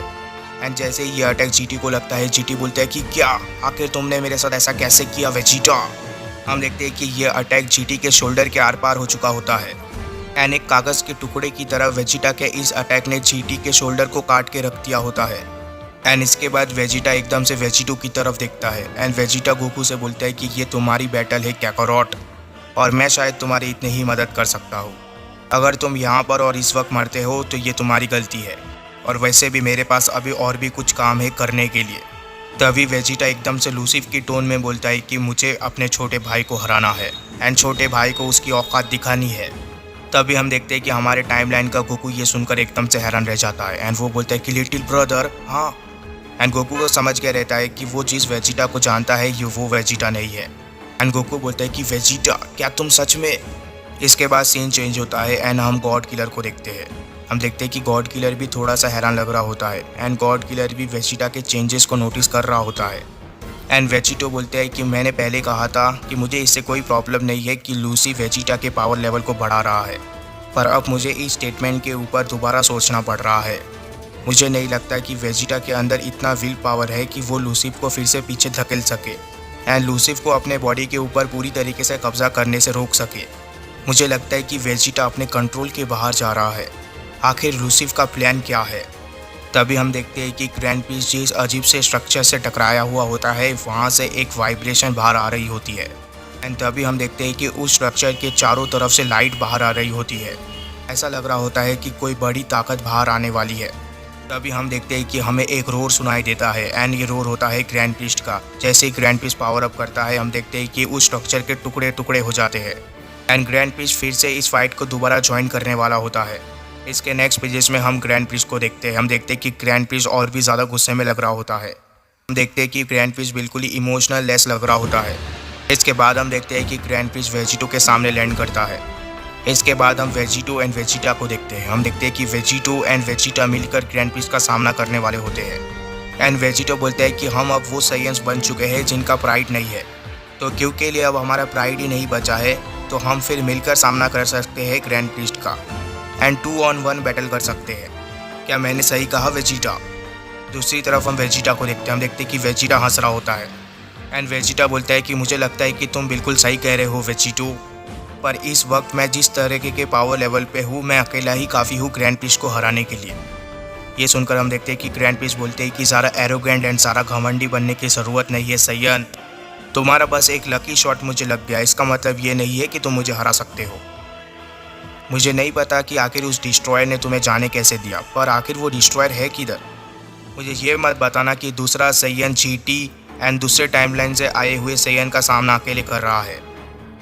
एंड जैसे ही ये अटैक जीटी को लगता है, जीटी बोलता है कि क्या, आखिर तुमने मेरे साथ ऐसा कैसे किया वेजिटा। हम देखते हैं कि ये अटैक जीटी के शोल्डर के आर पार हो चुका होता है एंड एक कागज़ के टुकड़े की तरह वेजिटा के इस अटैक ने जीटी के शोल्डर को काट के रख दिया होता है। एंड इसके बाद वेजिटा एकदम से वेजिटो की तरफ देखता है एंड वेजिटा गोकू से बोलता है कि ये तुम्हारी बैटल है कैकारोट और मैं शायद तुम्हारी इतनी ही मदद कर सकता हूँ। अगर तुम यहाँ पर और इस वक्त मरते हो तो ये तुम्हारी गलती है, और वैसे भी मेरे पास अभी और भी कुछ काम है करने के लिए। तभी वेजिटा एकदम से लूसिफ की टोन में बोलता है कि मुझे अपने छोटे भाई को हराना है एंड छोटे भाई को उसकी औकात दिखानी है। तभी हम देखते हैं कि हमारे टाइमलाइन का गोकू ये सुनकर एकदम से हैरान रह जाता है एंड वो बोलता है कि लिटिल ब्रदर, हाँ। एंड गोकू को समझ गया रहता है कि वो जिस वेजिटा को जानता है ये वो वेजिटा नहीं है। एंड गोकू बोलता है कि वेजिटा, क्या तुम सच में। इसके बाद सीन चेंज होता है एंड हम गॉड किलर को देखते हैं। हम देखते हैं कि गॉड किलर भी थोड़ा सा हैरान लग रहा होता है एंड गॉड किलर भी वेजिटा के चेंजेस को नोटिस कर रहा होता है। एंड वेजिटो बोलते हैं कि मैंने पहले कहा था कि मुझे इससे कोई प्रॉब्लम नहीं है कि लूसी वेजिटा के पावर लेवल को बढ़ा रहा है, पर अब मुझे इस स्टेटमेंट के ऊपर दोबारा सोचना पड़ रहा है। मुझे नहीं लगता कि वेजिटा के अंदर इतना विल पावर है कि वो लूसिफ को फिर से पीछे धकेल सके एंड लूसिफ को अपने बॉडी के ऊपर पूरी तरीके से कब्जा करने से रोक सके। मुझे लगता है कि वेजिटा अपने कंट्रोल के बाहर जा रहा है। आखिर लूसिफ का प्लान क्या है। तभी हम देखते हैं कि ग्रैंड पीस जिस अजीब से स्ट्रक्चर से टकराया हुआ होता है वहाँ से एक वाइब्रेशन बाहर आ रही होती है। एंड तभी हम देखते हैं कि उस स्ट्रक्चर के चारों तरफ से लाइट बाहर आ रही होती है। ऐसा लग रहा होता है कि कोई बड़ी ताकत बाहर आने वाली है। तभी हम देखते हैं कि हमें एक रोर सुनाई देता है एंड ये रोर होता है ग्रैंड पीस्ट का। जैसे ही ग्रैंड पीस्ट पावर अप करता है हम देखते हैं कि उस स्ट्रक्चर के टुकड़े टुकड़े हो जाते हैं एंड ग्रैंड पीस्ट फिर से इस फाइट को दोबारा ज्वाइन करने वाला होता है। इसके नेक्स्ट पेजेस में हम ग्रैंड पीस्ट को देखते हैं। हम देखते हैं कि ग्रैंड पीस्ट और भी ज़्यादा गुस्से में लग रहा होता है। हम देखते हैं कि ग्रैंड पीस्ट बिल्कुल ही इमोशनल लेस लग रहा होता है। इसके बाद हम देखते हैं कि ग्रैंड पीस्ट वेजिटो के सामने लैंड करता है। इसके बाद हम वेजिटो एंड वेजिटा को देखते हैं। हम देखते हैं कि वेजिटो एंड वेजिटा मिलकर ग्रैंड पीस्ट का सामना करने वाले होते हैं एंड वेजिटो बोलते हैं कि हम अब वो साइयंस बन चुके हैं जिनका प्राइड नहीं है, तो क्योंकि लिए अब हमारा प्राइड ही नहीं बचा है तो हम फिर मिलकर सामना कर सकते हैं ग्रैंड पीस्ट का एंड 2 on 1 बैटल कर सकते हैं। क्या मैंने सही कहा वेजिटा? दूसरी तरफ हम वेजिटा को देखते हैं। हम देखते हैं कि वेजिटा हंस रहा होता है एंड वेजिटा बोलता है कि मुझे लगता है कि तुम बिल्कुल सही कह रहे हो वेजिटो, पर इस वक्त मैं जिस तरीके के पावर लेवल पे हूँ मैं अकेला ही काफ़ी हूँ ग्रैंड पीस्ट को हराने के लिए। ये सुनकर हम देखते हैं कि ग्रैंड पीस्ट बोलते हैं कि सारा एरोगेंट एंड सारा घमंडी बनने की ज़रूरत नहीं है सैयन, तुम्हारा बस एक लकी शॉट मुझे लग गया, इसका मतलब ये नहीं है कि तुम मुझे हरा सकते हो। मुझे नहीं पता कि आखिर उस डिस्ट्रॉयर ने तुम्हें जाने कैसे दिया, पर आखिर वो डिस्ट्रॉयर है किधर। मुझे ये मत बताना कि दूसरा सैयन जीटी एंड दूसरे टाइमलाइन से आए हुए सैयन का सामना अकेले कर रहा है।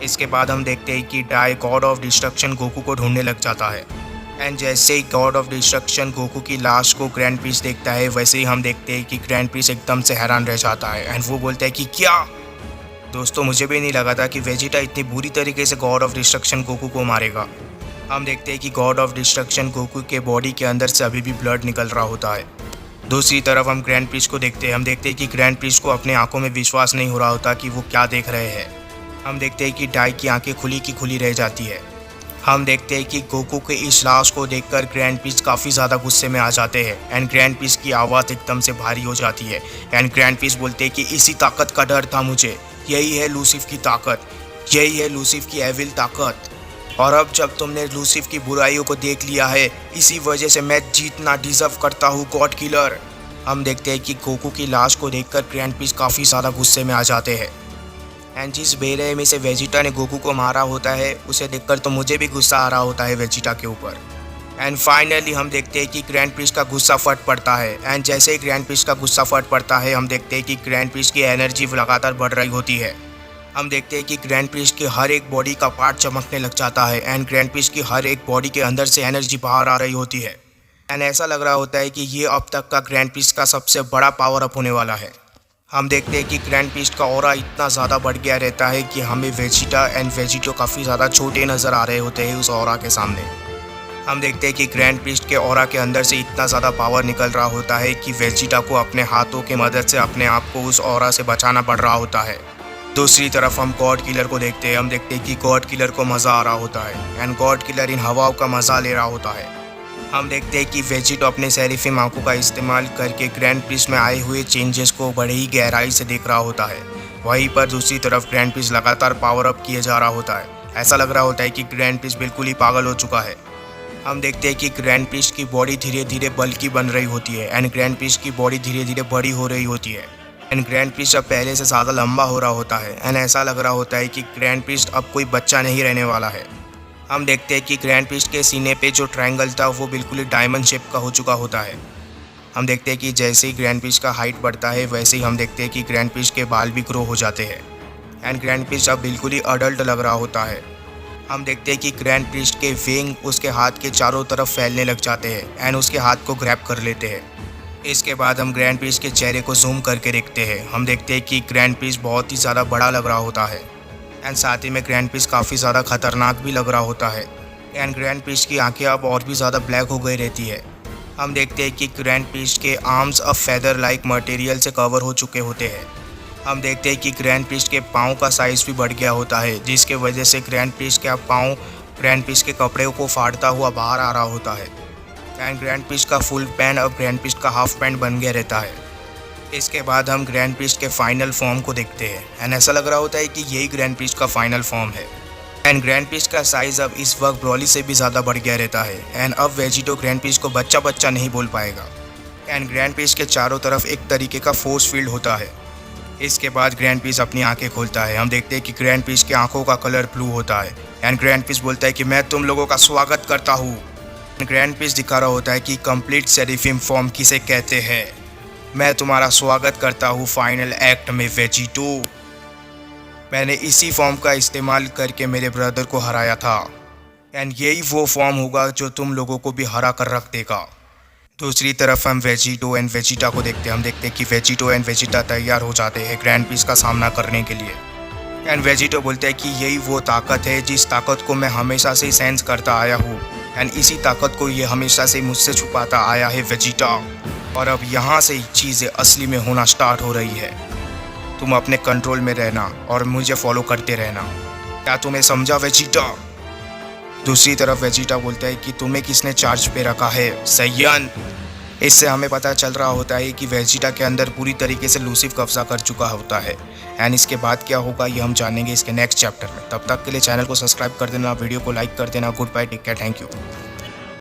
इसके बाद हम देखते हैं कि die god of destruction Goku को ढूंढने लग जाता है एंड जैसे ही गॉड ऑफ डिस्ट्रक्शन गोकू की लाश को ग्रैंड पीस देखता है वैसे ही हम देखते हैं कि ग्रैंड पीस एकदम से हैरान रह जाता है एंड वो बोलता है कि क्या? दोस्तों मुझे भी नहीं लगा था कि वेजिटा इतनी बुरी तरीके से गॉड ऑफ डिस्ट्रक्शन गोकू को मारेगा। हम देखते हैं कि गॉड ऑफ डिस्ट्रक्शन गोकू के बॉडी के अंदर से अभी भी ब्लड निकल रहा होता है। दूसरी तरफ हम ग्रैंड पीस को देखते हैं। हम देखते हैं कि ग्रैंड पीस को अपने आंखों में विश्वास नहीं हो रहा होता कि वो क्या देख रहे हैं। हम देखते हैं कि डाई की आंखें खुली की खुली रह जाती है। हम देखते हैं कि गोकू के इस लाश को देखकर ग्रैंड पीस काफ़ी ज़्यादा गुस्से में आ जाते हैं एंड ग्रैंड पीस की आवाज़ एकदम से भारी हो जाती है एंड ग्रैंड पीस बोलते हैं कि इसी ताकत का डर था मुझे, यही है लूसिफ की ताकत, यही है लूसिफ की एविल ताकत, और अब जब तुमने लूसिफ की बुराइयों को देख लिया है इसी वजह से मैं जीतना डिजर्व करता हूँ गॉड किलर। हम देखते हैं कि गोकू की लाश को देखकर ग्रैंड पीस काफ़ी ज़्यादा गुस्से में आ जाते हैं एंड जिस बेरहमी से वेजिटा ने गोकू को मारा होता है उसे देखकर तो मुझे भी गुस्सा आ रहा होता है वेजिटा के ऊपर। एंड फाइनली हम देखते हैं कि ग्रैंड पीस का गुस्सा फट पड़ता है एंड जैसे ही ग्रैंड पीस का गुस्सा फट पड़ता है हम देखते हैं कि ग्रैंड पीस की एनर्जी लगातार बढ़ रही होती है। हम देखते हैं कि ग्रैंड पीस के हर एक बॉडी का पार्ट चमकने लग जाता है एंड ग्रैंड पीस की हर एक बॉडी के अंदर से एनर्जी बाहर आ रही होती है एंड ऐसा लग रहा होता है कि ये अब तक का ग्रैंड पीस का सबसे बड़ा पावर अप होने वाला है। हम देखते हैं कि ग्रैंड पीस का ऑरा इतना ज़्यादा बढ़ गया रहता है कि हमें वेजिटा एंड वेजिटो काफ़ी ज़्यादा छोटे नज़र आ रहे होते हैं उस ऑरा के सामने। हम देखते हैं कि ग्रैंड पीस के ऑरा के अंदर से इतना ज़्यादा पावर निकल रहा होता है कि वेजिटा को अपने हाथों की मदद से अपने आप को उस ऑरा से बचाना पड़ रहा होता है। दूसरी तरफ हम गॉड किलर को देखते हैं। हम देखते हैं कि गॉड किलर को मज़ा आ रहा होता है एंड गॉड किलर इन हवाओं का मज़ा ले रहा होता है। हम देखते हैं कि वेजिटो अपने सेरिफिम आंखों का इस्तेमाल करके ग्रैंड पीस में आए हुए चेंजेस को बड़े ही गहराई से देख रहा होता है। वहीं पर दूसरी तरफ ग्रैंड पीस लगातार पावर अप किए जा रहा होता है। ऐसा लग रहा होता है कि ग्रैंड पीस बिल्कुल ही पागल हो चुका है। हम देखते हैं कि ग्रैंड पीस की बॉडी धीरे धीरे बल्कि बन रही होती है एंड ग्रैंड पीस की बॉडी धीरे धीरे बड़ी हो रही होती है एंड ग्रैंड पीस अब पहले से ज़्यादा लंबा हो रहा होता है एंड ऐसा लग रहा होता है कि ग्रैंड पीस अब कोई बच्चा नहीं रहने वाला है। हम देखते हैं कि ग्रैंड पीस के सीने पे जो ट्रायंगल था वो बिल्कुल ही डायमंड शेप का हो चुका होता है। हम देखते हैं कि जैसे ही ग्रैंड पीस का हाइट बढ़ता है वैसे ही हम देखते हैं कि ग्रैंड पीस के बाल भी ग्रो हो जाते हैं एंड ग्रैंड पीस अब बिल्कुल ही अडल्ट लग रहा होता है। हम देखते हैं कि ग्रैंड पीस के विंग उसके हाथ के चारों तरफ फैलने लग जाते हैं एंड उसके हाथ को ग्रैब कर लेते हैं। इसके बाद हम ग्रैंड पीस के चेहरे को जूम करके देखते हैं। हम देखते हैं कि ग्रैंड पीस बहुत ही ज़्यादा बड़ा लग रहा होता है एंड साथ ही में ग्रैंड पीस काफ़ी ज़्यादा खतरनाक भी लग रहा होता है एंड ग्रैंड पीस की आंखें अब और भी ज़्यादा ब्लैक हो गई रहती है। हम देखते हैं कि ग्रैंड पीस के आर्म्स अब फेदर लाइक मटेरियल से कवर हो चुके होते हैं। हम देखते हैं कि ग्रैंड पीस के पाँव का साइज़ भी बढ़ गया होता है जिसके वजह से ग्रैंड पीस का पाँव ग्रैंड पीस के कपड़े को फाड़ता हुआ बाहर आ रहा होता है एंड ग्रैंड पीस का फुल पैंट अब ग्रैंड पीस का हाफ पैंट बन गया रहता है। इसके बाद हम ग्रैंड पीस के फाइनल फॉर्म को देखते हैं एंड ऐसा लग रहा होता है कि यही ग्रैंड पीस का फाइनल फॉर्म है एंड ग्रैंड पीस का साइज़ अब इस वक्त ब्रॉली से भी ज़्यादा बढ़ गया रहता है एंड अब वेजिटो ग्रैंड पीस को बच्चा बच्चा नहीं बोल पाएगा एंड ग्रैंड पीस के चारों तरफ एक तरीके का फोर्स फील्ड होता है। इसके बाद ग्रैंड पीस अपनी आंखें खोलता है। हम देखते हैं कि ग्रैंड पीस की आंखों का कलर ब्लू होता है एंड ग्रैंड पीस बोलता है कि मैं तुम लोगों का स्वागत करता हूँ। ग्रैंड पीस दिखा रहा होता है कि कंप्लीट सेराफिम फॉर्म किसे कहते हैं। मैं तुम्हारा स्वागत करता हूँ फाइनल एक्ट में वेजिटो। मैंने इसी फॉर्म का इस्तेमाल करके मेरे ब्रदर को हराया था एंड यही वो फॉर्म होगा जो तुम लोगों को भी हरा कर रख देगा। दूसरी तरफ हम वेजिटो एंड वेजिटा को देखते हैं। हम देखते हैं कि वेजिटो एंड वेजिटा तैयार हो जाते हैं ग्रैंड पीस का सामना करने के लिए। एंड वेजिटो बोलते हैं कि यही वो ताकत है जिस ताकत को मैं हमेशा से सेंस करता आया हूँ एंड इसी ताकत को ये हमेशा से मुझसे छुपाता आया है वेजिटा। और अब यहाँ से चीज़ें असली में होना स्टार्ट हो रही है। तुम अपने कंट्रोल में रहना और मुझे फॉलो करते रहना। क्या तुम्हें समझा वेजिटा? दूसरी तरफ वेजिटा बोलता है कि तुम्हें किसने चार्ज पे रखा है सैयन। इससे हमें पता चल रहा होता है कि वेजिटा के अंदर पूरी तरीके से लूसिफ कब्जा कर चुका होता है एंड इसके बाद क्या होगा ये हम जानेंगे इसके नेक्स्ट चैप्टर में। तब तक के लिए चैनल को सब्सक्राइब कर देना, वीडियो को लाइक कर देना। Good bye, take care, thank you.